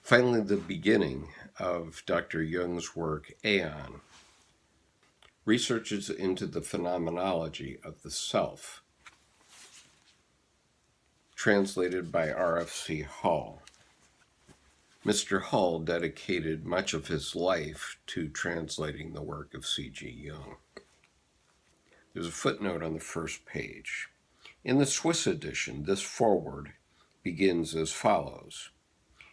Finally, the beginning of Dr. Jung's work, Aion, researches into the phenomenology of the self, translated by R.F.C. Hall. Mr. Hall dedicated much of his life to translating the work of C.G. Jung. There's a footnote on the first page. In the Swiss edition, this foreword begins as follows.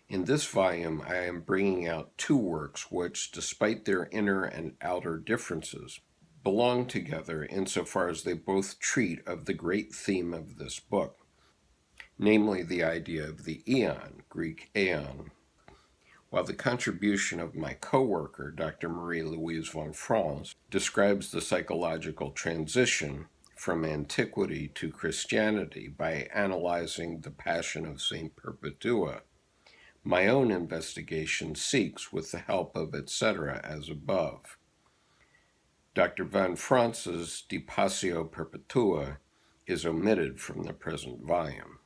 In this volume, I am bringing out two works which, despite their inner and outer differences, belong together insofar as they both treat of the great theme of this book, namely the idea of the Aeon, Greek Aion, while the contribution of my co-worker, Dr. Marie-Louise von Franz, describes the psychological transition from antiquity to Christianity by analyzing the Passion of St. Perpetua. My own investigation seeks, with the help of etc. as above. Dr. von Franz's De Passio Perpetua is omitted from the present volume.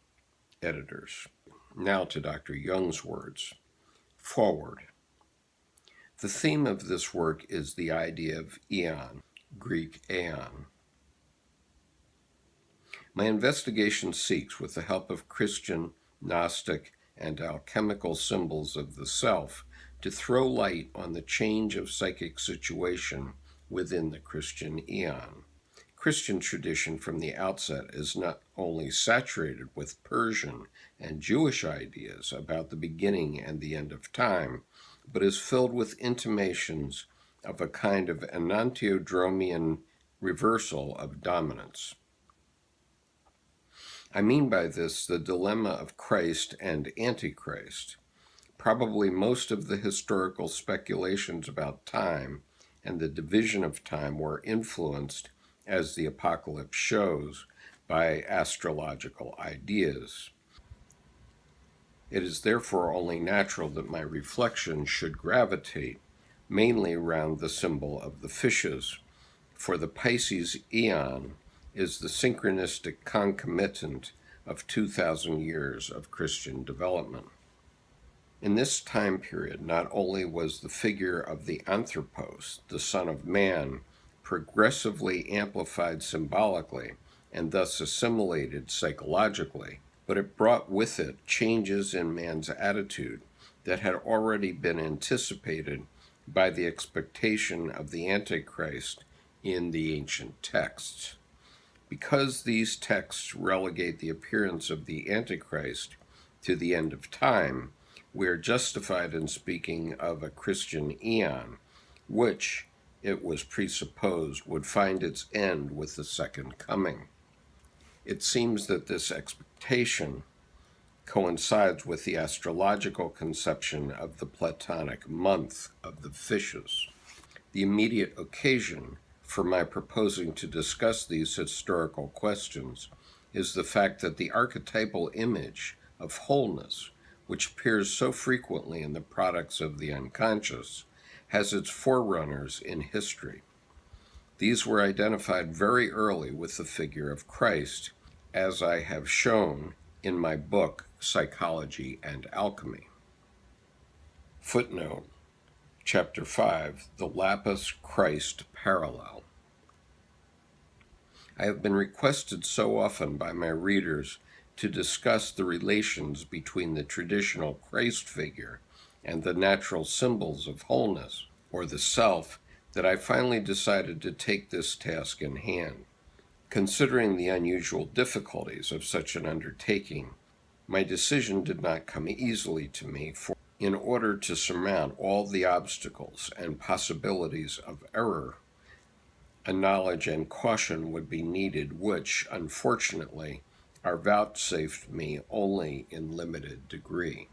Editors. Now to Dr. Jung's words. Foreword. The theme of this work is the idea of Aeon, Greek Aion. My investigation seeks, with the help of Christian, Gnostic, and alchemical symbols of the self, to throw light on the change of psychic situation within the Christian Aeon. Christian tradition from the outset is not only saturated with Persian and Jewish ideas about the beginning and the end of time, but is filled with intimations of a kind of enantiodromian reversal of dominance. I mean by this the dilemma of Christ and Antichrist. Probably most of the historical speculations about time and the division of time were influenced, as the apocalypse shows, by astrological ideas. It is therefore only natural that my reflection should gravitate mainly around the symbol of the fishes, for the Pisces Aeon is the synchronistic concomitant of 2,000 years of Christian development. In this time period, not only was the figure of the Anthropos, the Son of Man, progressively amplified symbolically and thus assimilated psychologically, but it brought with it changes in man's attitude that had already been anticipated by the expectation of the Antichrist in the ancient texts. Because these texts relegate the appearance of the Antichrist to the end of time, we are justified in speaking of a Christian Aeon, which, it was presupposed, would find its end with the second coming. It seems that this expectation coincides with the astrological conception of the Platonic Month of the fishes. The immediate occasion for my proposing to discuss these historical questions is the fact that the archetypal image of wholeness, which appears so frequently in the products of the unconscious, has its forerunners in history. These were identified very early with the figure of Christ, as I have shown in my book, Psychology and Alchemy. Footnote, Chapter 5, The Lapis-Christ Parallel. I have been requested so often by my readers to discuss the relations between the traditional Christ figure and the natural symbols of wholeness, or the self, that I finally decided to take this task in hand. Considering the unusual difficulties of such an undertaking, my decision did not come easily to me, for in order to surmount all the obstacles and possibilities of error, a knowledge and caution would be needed which, unfortunately, are vouchsafed me only in limited degree.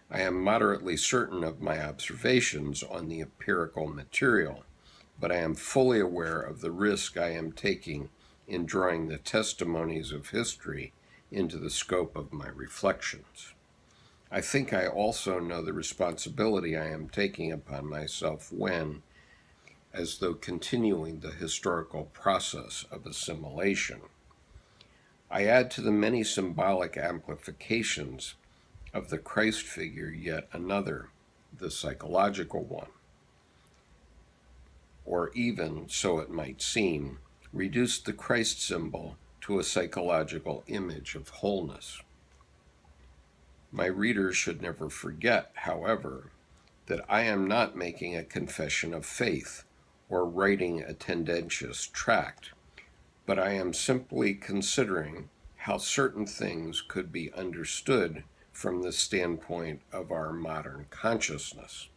I am moderately certain of my observations on the empirical material, but I am fully aware of the risk I am taking in drawing the testimonies of history into the scope of my reflections. I think I also know the responsibility I am taking upon myself when, as though continuing the historical process of assimilation, I add to the many symbolic amplifications of the Christ figure yet another, the psychological one. Or even, so it might seem, reduce the Christ symbol to a psychological image of wholeness. My readers should never forget, however, that I am not making a confession of faith or writing a tendentious tract, but I am simply considering how certain things could be understood from the standpoint of our modern consciousness,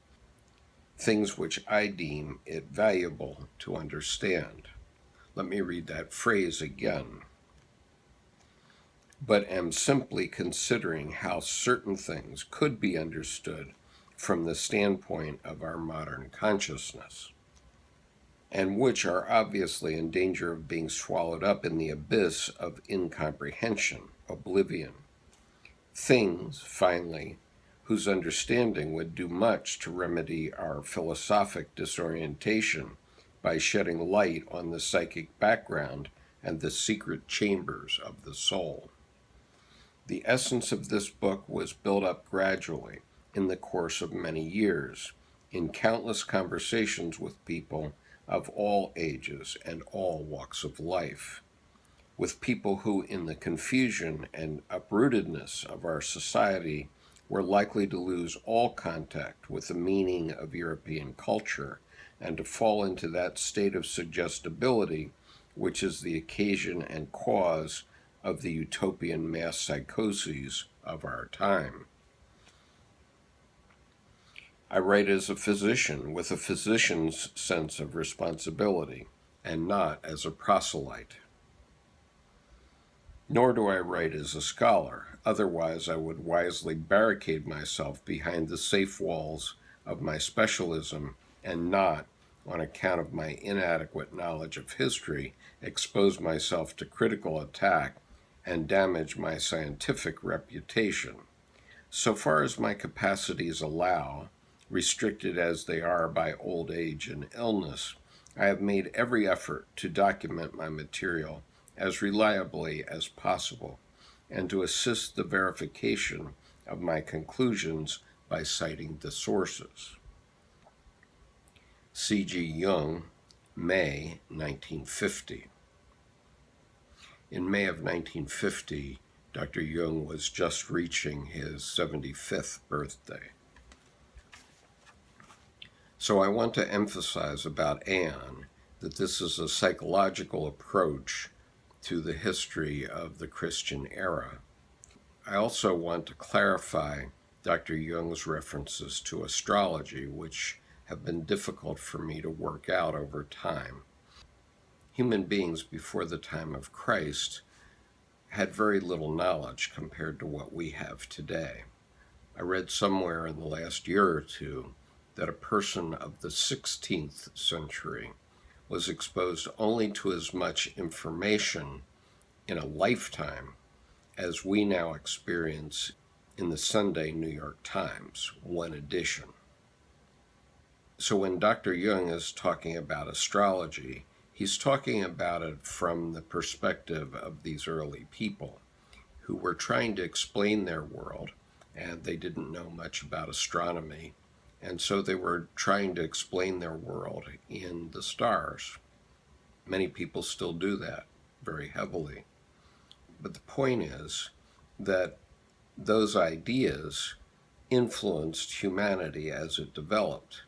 things which I deem it valuable to understand. Let me read that phrase again. But am simply considering how certain things could be understood from the standpoint of our modern consciousness, and which are obviously in danger of being swallowed up in the abyss of incomprehension, oblivion. Things, finally, whose understanding would do much to remedy our philosophic disorientation by shedding light on the psychic background and the secret chambers of the soul. The essence of this book was built up gradually in the course of many years, in countless conversations with people of all ages and all walks of life, with people who, in the confusion and uprootedness of our society, were likely to lose all contact with the meaning of European culture and to fall into that state of suggestibility which is the occasion and cause of the utopian mass psychoses of our time. I write as a physician with a physician's sense of responsibility, and not as a proselyte. Nor do I write as a scholar, otherwise I would wisely barricade myself behind the safe walls of my specialism and not, on account of my inadequate knowledge of history, expose myself to critical attack and damage my scientific reputation. So far as my capacities allow, restricted as they are by old age and illness, I have made every effort to document my material as reliably as possible and to assist the verification of my conclusions by citing the sources. C.G. Jung, May 1950. In May of 1950, Dr. Jung was just reaching his 75th birthday. So I want to emphasize about Aion that this is a psychological approach to the history of the Christian era. I also want to clarify Dr. Jung's references to astrology, which have been difficult for me to work out over time. Human beings before the time of Christ had very little knowledge compared to what we have today. I read somewhere in the last year or two that a person of the 16th century was exposed only to as much information in a lifetime as we now experience in the Sunday New York Times, one edition. So when Dr. Jung is talking about astrology, he's talking about it from the perspective of these early people who were trying to explain their world, and they didn't know much about astronomy, and so they were trying to explain their world in the stars. Many people still do that very heavily. But the point is that those ideas influenced humanity as it developed.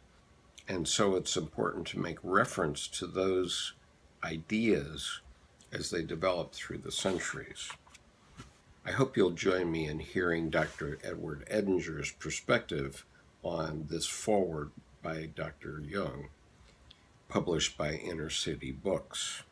And so it's important to make reference to those ideas as they developed through the centuries. I hope you'll join me in hearing Dr. Edward Edinger's perspective on this foreword by Dr. Jung, published by Inner City Books.